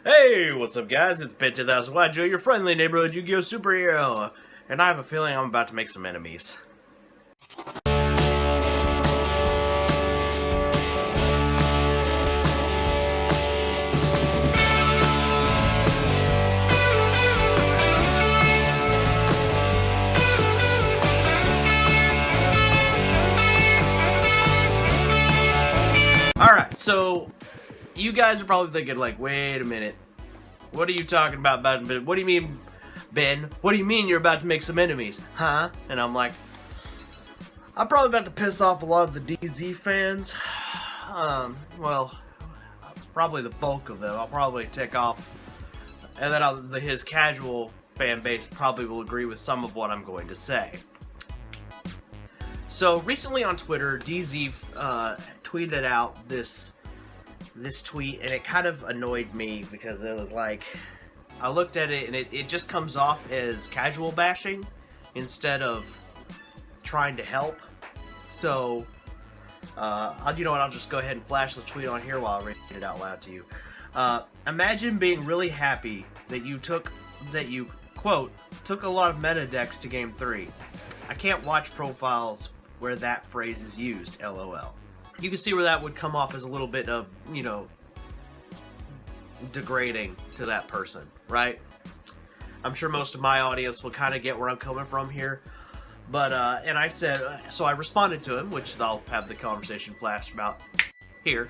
Hey, what's up guys? It's Ben2000 your friendly neighborhood Yu-Gi-Oh! Superhero, and I have a feeling I'm about to make some enemies. Alright, so you guys are probably thinking like, wait a minute. What are you talking about, Ben? What do you mean, Ben? What do you mean you're about to make some enemies? Huh? And I'm like, I'm probably about to piss off a lot of the DZ fans. Well, probably the bulk of them. I'll probably tick off. And then his casual fan base probably will agree with some of what I'm going to say. So, recently on Twitter, DZ tweeted out this tweet, and it kind of annoyed me because it was like, I looked at it and it just comes off as casual bashing instead of trying to help. So, you know what, I'll just go ahead and flash the tweet on here while I read it out loud to you. Imagine being really happy that you quote, took a lot of meta decks to game 3. I can't watch profiles where that phrase is used, LOL. You can see where that would come off as a little bit of, you know, degrading to that person, right? I'm sure most of my audience will kind of get where I'm coming from here. But, and I said, so I responded to him, which I'll have the conversation flash about here.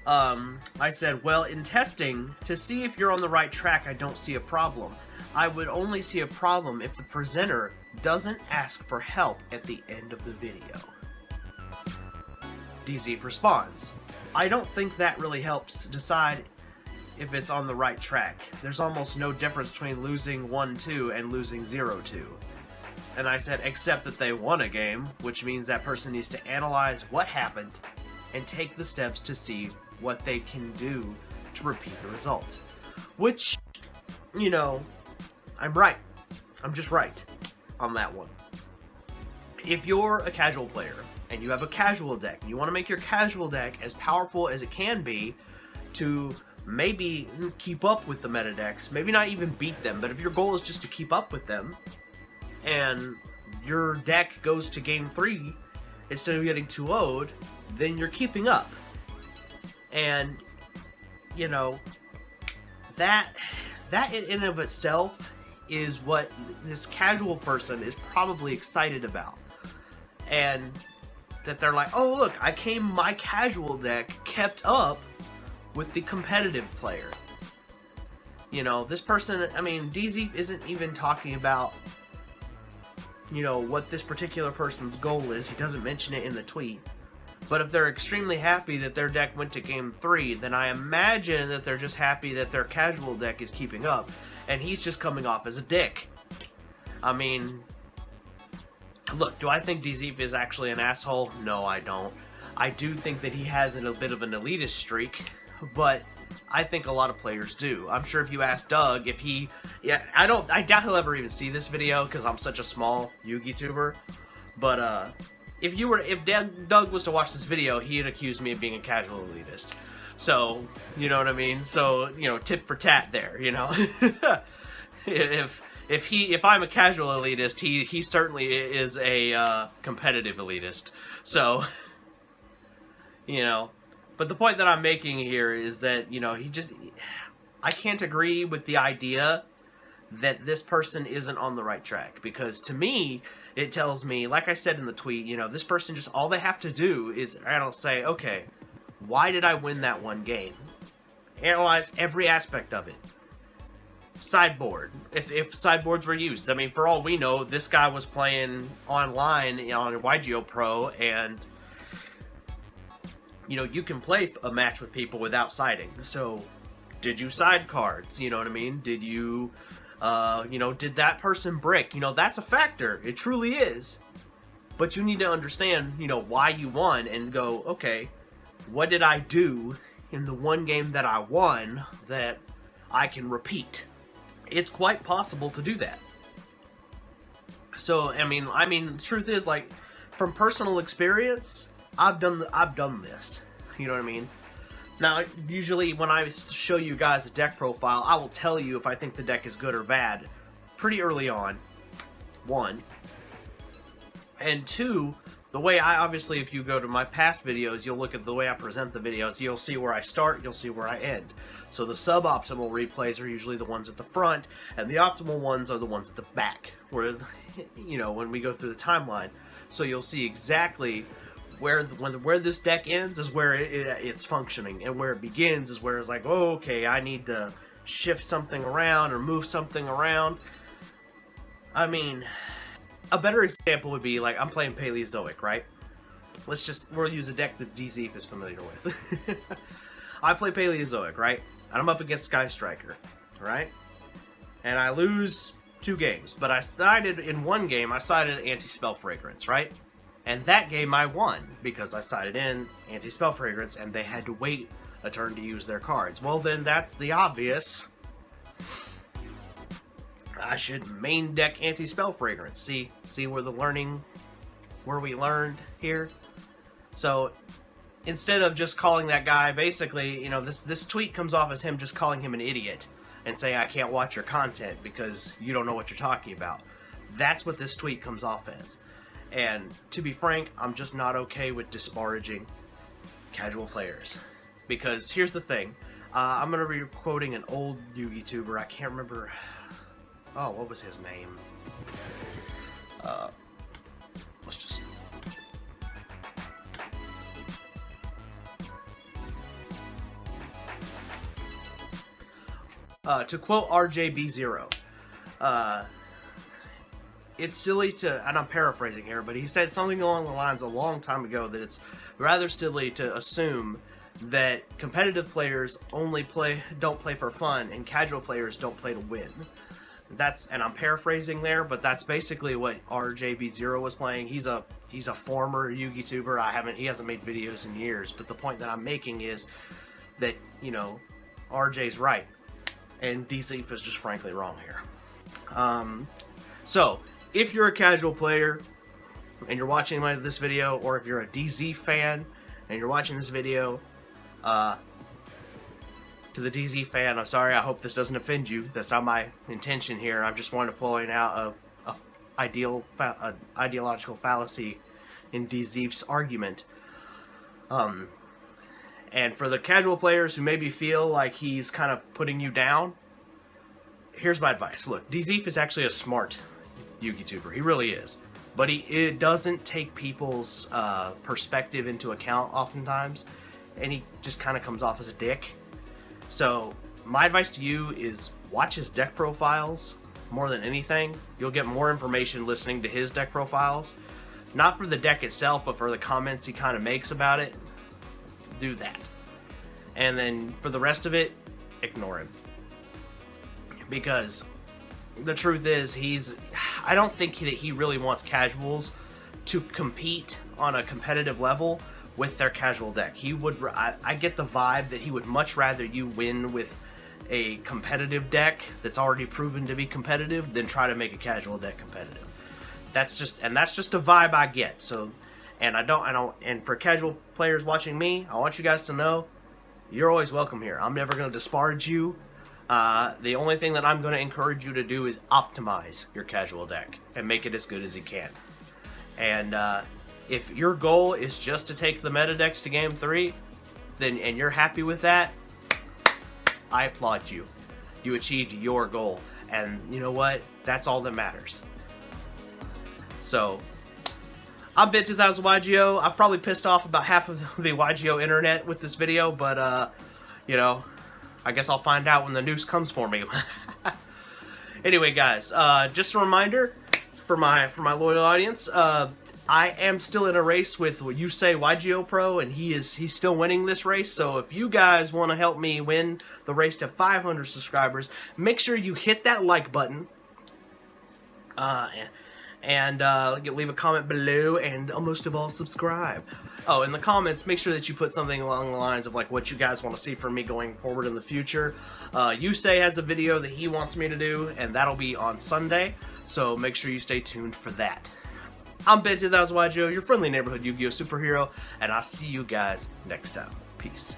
I said, well, in testing, to see if you're on the right track, I don't see a problem. I would only see a problem if the presenter doesn't ask for help at the end of the video. DZ responds, I don't think that really helps decide if it's on the right track. There's almost no difference between losing 1-2 and losing 0-2. And I said, except that they won a game, which means that person needs to analyze what happened and take the steps to see what they can do to repeat the result. Which, you know, I'm right. I'm just right on that one. If you're a casual player, and you have a casual deck, and you want to make your casual deck as powerful as it can be to maybe keep up with the meta decks, maybe not even beat them, but if your goal is just to keep up with them, and your deck goes to game 3 instead of getting 2-0'd, then you're keeping up. And, you know, that in and of itself is what this casual person is probably excited about. And that they're like, oh look, my casual deck kept up with the competitive player. You know, this person, I mean, DZ isn't even talking about, you know, what this particular person's goal is. He doesn't mention it in the tweet. But if they're extremely happy that their deck went to game 3, then I imagine that they're just happy that their casual deck is keeping up, and he's just coming off as a dick. I mean, look, do I think DZ is actually an asshole? No, I don't. I do think that he has a bit of an elitist streak, but I think a lot of players do. I'm sure if you ask Doug if he... Yeah, I doubt he'll ever even see this video because I'm such a small Yu-Gi tuber. But, if Doug was to watch this video, he'd accuse me of being a casual elitist. So, you know what I mean? So, you know, tit for tat there, you know? If I'm a casual elitist, he certainly is a competitive elitist. So, you know, but the point that I'm making here is that, you know, I can't agree with the idea that this person isn't on the right track, because to me, it tells me, like I said in the tweet, you know, this person just, all they have to do is, I'll say, okay, why did I win that one game? Analyze every aspect of it. Sideboard, if sideboards were used. I mean, for all we know, this guy was playing online on YGO Pro, and, you know, you can play a match with people without siding. So, did you side cards? You know what I mean? Did you, you know, did that person brick? You know, that's a factor. It truly is. But you need to understand, you know, why you won and go, okay, what did I do in the one game that I won that I can repeat? It's quite possible to do that. So, I mean, the truth is, like, from personal experience, I've done this. You know what I mean? Now, usually when I show you guys a deck profile, I will tell you if I think the deck is good or bad pretty early on, 1. And 2, the way obviously, if you go to my past videos, you'll look at the way I present the videos, you'll see where I start, you'll see where I end. So the suboptimal replays are usually the ones at the front, and the optimal ones are the ones at the back, where, you know, when we go through the timeline. So you'll see exactly where this deck ends is where it's functioning, and where it begins is where it's like, oh, okay, I need to shift something around or move something around. I mean, a better example would be, like, I'm playing Paleozoic, right? We'll use a deck that DZ is familiar with. I play Paleozoic, right? And I'm up against Sky Striker, right? And I lose 2 games, but I sided in 1 game, I sided Anti-Spell Fragrance, right? And that game I won, because I sided in Anti-Spell Fragrance, and they had to wait a turn to use their cards. Well, then that's the obvious. I should main deck Anti-Spell Fragrance. See where we learned here? So, instead of just calling that guy, basically, you know, this tweet comes off as him just calling him an idiot and saying, I can't watch your content because you don't know what you're talking about. That's what this tweet comes off as. And to be frank, I'm just not okay with disparaging casual players. Because here's the thing. I'm going to be quoting an old Yu-Gi tuber. I can't remember. Oh, what was his name? Let's just... to quote RJB0, it's silly to, and I'm paraphrasing here, but he said something along the lines a long time ago that it's rather silly to assume that competitive players don't play for fun and casual players don't play to win. And I'm paraphrasing there, but that's basically what RJB0 was playing. He's a former Yu-Gi tuber. He hasn't made videos in years, but the point that I'm making is that, you know, RJ's right. And DZ is just frankly wrong here. So, if you're a casual player and you're watching this video, or if you're a DZ fan and you're watching this video, to the DZ fan, I'm sorry, I hope this doesn't offend you. That's not my intention here. I'm just wanting to point out a ideological fallacy in DZ's argument. And for the casual players who maybe feel like he's kind of putting you down, here's my advice. Look, DZ is actually a smart Yu-Gi tuber. He really is. But it doesn't take people's perspective into account oftentimes, and he just kind of comes off as a dick. So my advice to you is watch his deck profiles more than anything. You'll get more information listening to his deck profiles. Not for the deck itself, but for the comments he kind of makes about it. Do that. And then for the rest of it, ignore him. Because the truth is, I don't think that he really wants casuals to compete on a competitive level with their casual deck. I get the vibe that he would much rather you win with a competitive deck that's already proven to be competitive than try to make a casual deck competitive. That's just a vibe I get. So, and for casual players watching me, I want you guys to know you're always welcome here. I'm never going to disparage you. The only thing that I'm going to encourage you to do is optimize your casual deck and make it as good as you can. And if your goal is just to take the meta decks to Game 3, and you're happy with that, I applaud you. You achieved your goal. And you know what? That's all that matters. So, I'm Bit2000YGO. I've probably pissed off about half of the YGO internet with this video, but, you know, I guess I'll find out when the news comes for me. Anyway, guys, just a reminder for my loyal audience, I am still in a race with Yusei YGO Pro, and he's still winning this race. So if you guys want to help me win the race to 500 subscribers, make sure you hit that like button, and leave a comment below, and most of all, subscribe. Oh, in the comments, make sure that you put something along the lines of like what you guys want to see from me going forward in the future. Yusei has a video that he wants me to do, and that'll be on Sunday, so make sure you stay tuned for that. I'm Bit2000YGO, your friendly neighborhood Yu-Gi-Oh superhero, and I'll see you guys next time. Peace.